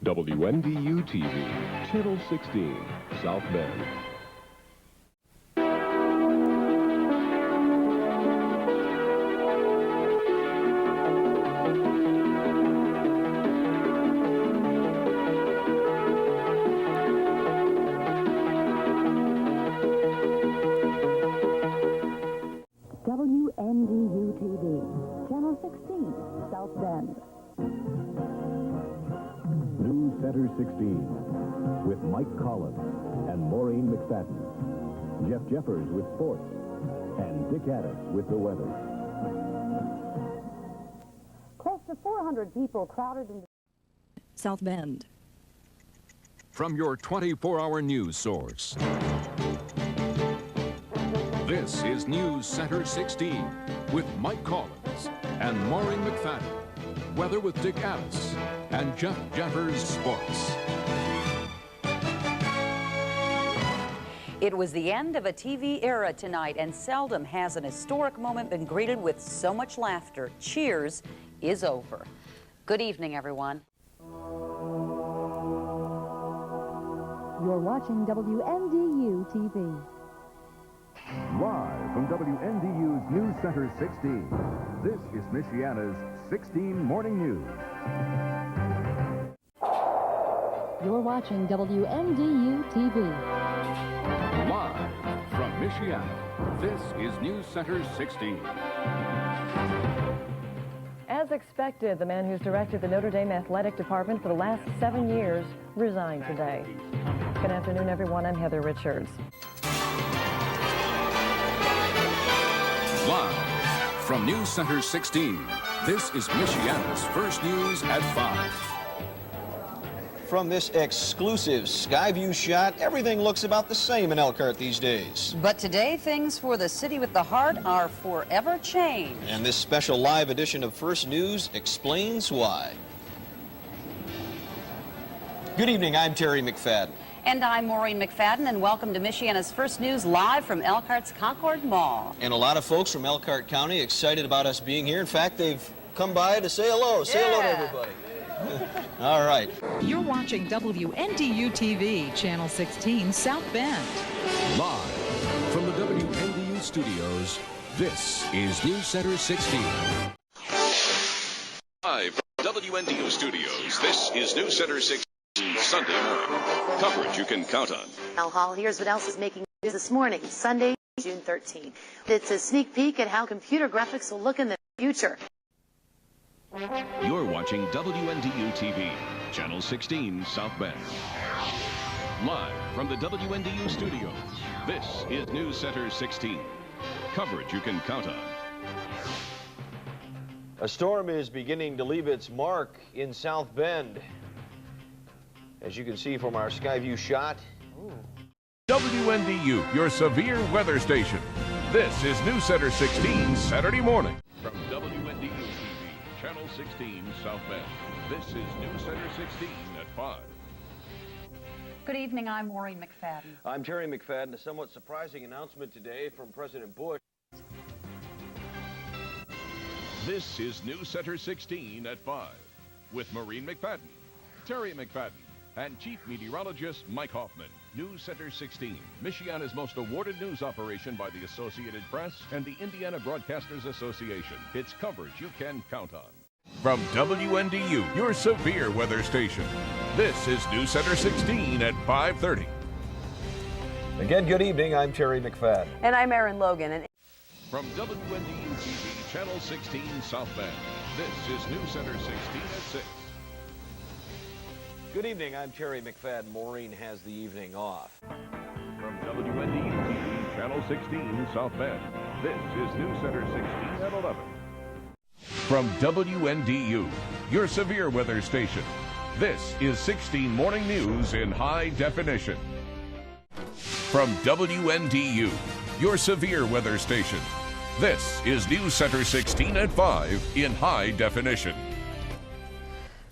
WNDU TV, Channel 16, South Bend. WNDU TV, Channel 16, South Bend. Newscenter 16 with Mike Collins and Maureen McFadden. Jeff Jeffers with sports and Dick Addis with the weather. Close to 400 people crowded in South Bend. From your 24-hour news source. This is News Center 16 with Mike Collins and Maureen McFadden. Weather with Dick Addis and Jeff Jeffers Sports. It was the end of a TV era tonight, and seldom has an historic moment been greeted with so much laughter. Cheers is over. Good evening, everyone. You're watching WNDU TV. Live from WNDU's News Center 16, this is Michiana's 16 Morning News. You're watching WNDU TV. Live from Michiana, this is News Center 16. As expected, the man who's directed the Notre Dame Athletic Department for the last 7 years resigned today. Good afternoon, everyone. I'm Heather Richards. Live from News Center 16, this is Michiana's First News at 5. From this exclusive Skyview shot, everything looks about the same in Elkhart these days. But today, things for the city with the heart are forever changed. And this special live edition of First News explains why. Good evening, I'm Terry McFadden. And I'm Maureen McFadden, and welcome to Michiana's First News live from Elkhart's Concord Mall. And a lot of folks from Elkhart County excited about us being here. In fact, they've come by to say hello. Say hello to everybody. All right. You're watching WNDU TV, Channel 16, South Bend. Live from the WNDU studios, this is News Center 16. Live from WNDU studios, this is News Center 16. Sunday morning. Coverage you can count on. Al Hall, here's what else is making news this morning, Sunday, June 13th. It's a sneak peek at how computer graphics will look in the future. You're watching WNDU TV, Channel 16, South Bend. Live from the WNDU studios, this is News Center 16. Coverage you can count on. A storm is beginning to leave its mark in South Bend. As you can see from our Skyview shot. WNDU, your severe weather station. This is News Center 16, Saturday morning. From WNDU TV, Channel 16, South Bend. This is News Center 16 at 5. Good evening, I'm Maureen McFadden. I'm Terry McFadden. A somewhat surprising announcement today from President Bush. This is News Center 16 at 5 with Maureen McFadden, Terry McFadden, and Chief Meteorologist Mike Hoffman. News Center 16, Michiana's most awarded news operation by the Associated Press and the Indiana Broadcasters Association. It's coverage you can count on. From WNDU, your severe weather station, this is News Center 16 at 5:30. Again, good evening. I'm Terry McFadden. And I'm Erin Logan. And From WNDU TV, Channel 16, South Bend, this is News Center 16 at 6. Good evening. I'm Terry McFadden. Maureen has the evening off. From WNDU TV, Channel 16, South Bend, this is News Center 16 at 11. From WNDU, your severe weather station, this is 16 Morning News in high definition. From WNDU, your severe weather station, this is News Center 16 at 5 in high definition.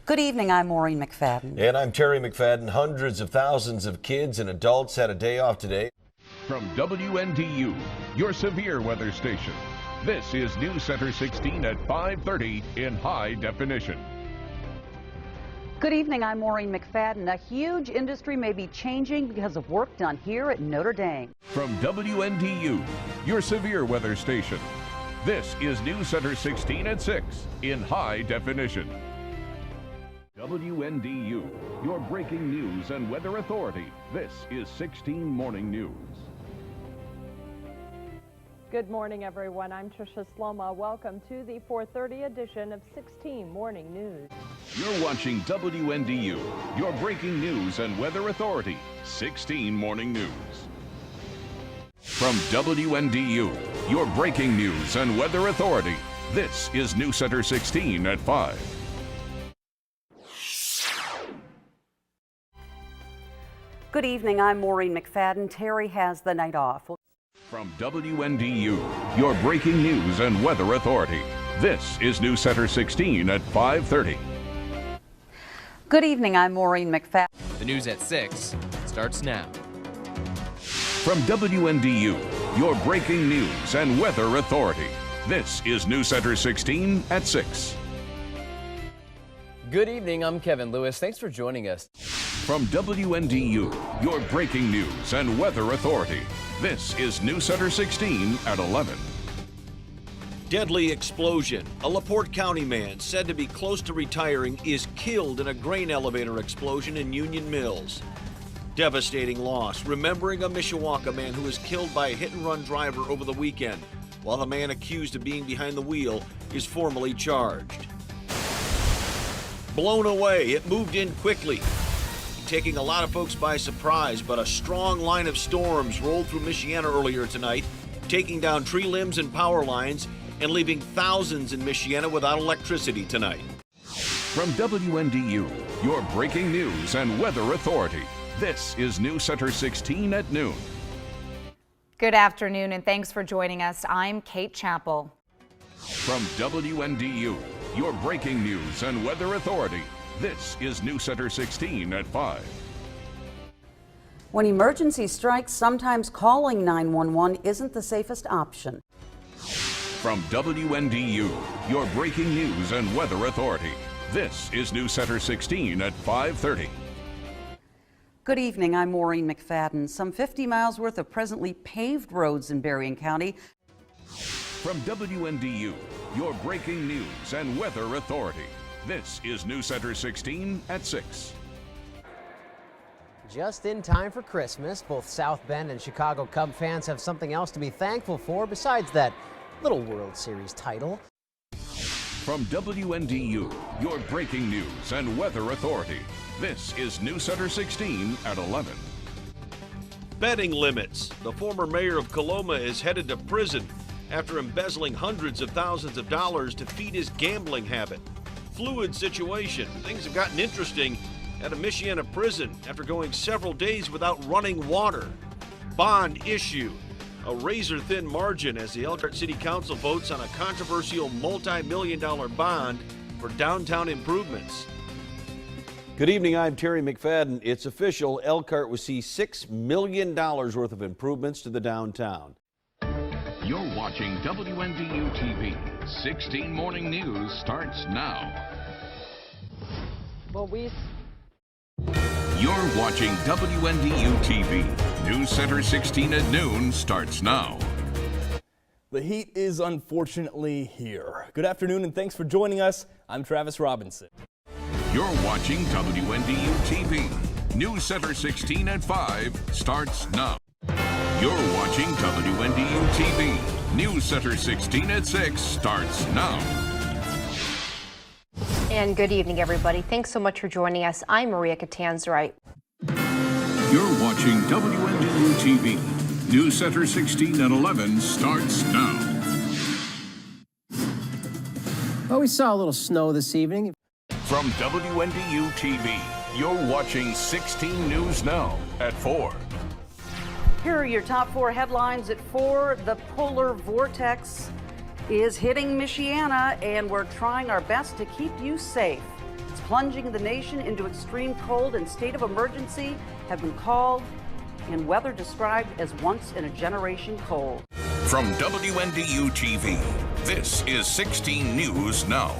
Good evening, I'm Maureen McFadden. And I'm Terry McFadden. Hundreds of thousands of kids and adults had a day off today. From WNDU, your severe weather station, this is News Center 16 at 5:30 in high definition. Good evening, I'm Maureen McFadden. A huge industry may be changing because of work done here at Notre Dame. From WNDU, your severe weather station, this is News Center 16 at 6 in high definition. WNDU, your breaking news and weather authority. This is 16 Morning News. Good morning, everyone. I'm Tricia Sloma. Welcome to the 4:30 edition of 16 Morning News. You're watching WNDU, your breaking news and weather authority. 16 Morning News. From WNDU, your breaking news and weather authority. This is News Center 16 at 5. Good evening, I'm Maureen McFadden. Terry has the night off. From WNDU, your breaking news and weather authority. This is News Center 16 at 5:30. Good evening, I'm Maureen McFadden. The news at 6 starts now. From WNDU, your breaking news and weather authority. This is News Center 16 at 6. Good evening, I'm Kevin Lewis. Thanks for joining us. From WNDU, your breaking news and weather authority. This is News Center 16 at 11. Deadly explosion. A LaPorte County man said to be close to retiring is killed in a grain elevator explosion in Union Mills. Devastating loss, remembering a Mishawaka man who was killed by a hit-and-run driver over the weekend, while the man accused of being behind the wheel is formally charged. Blown away, it moved in quickly, taking a lot of folks by surprise, but a strong line of storms rolled through Michiana earlier tonight, taking down tree limbs and power lines and leaving thousands in Michiana without electricity tonight. From WNDU, your breaking news and weather authority. This is News Center 16 at noon. Good afternoon and thanks for joining us. I'm Kate Chappell. From WNDU, your breaking news and weather authority. This is News Center 16 at 5. When emergency strikes, sometimes calling 911 isn't the safest option. From WNDU, your breaking news and weather authority. This is News Center 16 at 5:30. Good evening, I'm Maureen McFadden. Some 50 miles worth of presently paved roads in Berrien County. From WNDU, your breaking news and weather authority. This is News Center 16 at 6. Just in time for Christmas, both South Bend and Chicago Cub fans have something else to be thankful for besides that little World Series title. From WNDU, your breaking news and weather authority. This is News Center 16 at 11. Betting limits. The former mayor of Coloma is headed to prison after embezzling hundreds of thousands of dollars to feed his gambling habit. Fluid situation. Things have gotten interesting at a Michiana prison after going several days without running water. Bond issue. A razor-thin margin as the Elkhart City Council votes on a controversial multi-million-dollar bond for downtown improvements. Good evening, I'm Terry McFadden. It's official, Elkhart will see $6 million worth of improvements to the downtown. You're watching WNDU TV. 16 Morning News starts now. You're watching WNDU TV. News Center 16 at noon starts now. The heat is unfortunately here. Good afternoon and thanks for joining us. I'm Travis Robinson. You're watching WNDU TV. News Center 16 at 5 starts now. You're watching WNDU TV. News Center 16 at 6 starts now. And good evening, everybody. Thanks so much for joining us. I'm Maria Catanzarite. You're watching WNDU TV. News Center 16 at 11 starts now. Well, we saw a little snow this evening. From WNDU TV, you're watching 16 News Now at 4. Here are your top 4 headlines at 4. The polar vortex is hitting Michiana, and we're trying our best to keep you safe. It's plunging the nation into extreme cold, and state of emergency have been called, and weather described as once-in-a-generation cold. From WNDU TV, this is 16 News Now.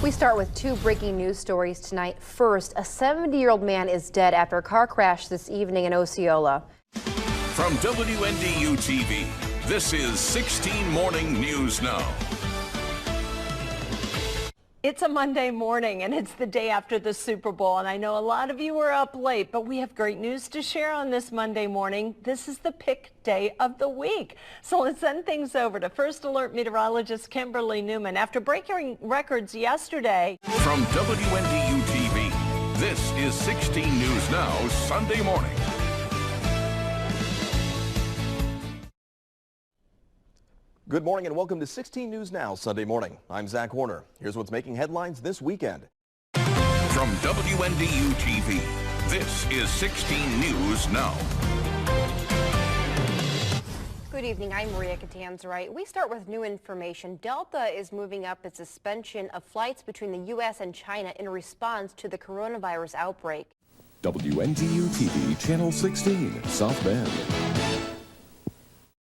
We start with two breaking news stories tonight. First, a 70-year-old man is dead after a car crash this evening in Osceola. From WNDU TV, this is 16 Morning News Now. It's a Monday morning and it's the day after the Super Bowl, and I know a lot of you are up late, but we have great news to share on this Monday morning. This is the pick day of the week. So let's send things over to First Alert meteorologist Kimberly Newman. After breaking records yesterday. From WNDU TV, this is 16 News Now Sunday morning. Good morning and welcome to 16 News Now Sunday morning. I'm Zach Horner. Here's what's making headlines this weekend. From WNDU TV, this is 16 News Now. Good evening, I'm Maria Catanzarite. We start with new information. Delta is moving up its suspension of flights between the U.S. and China in response to the coronavirus outbreak. WNDU TV, Channel 16, South Bend.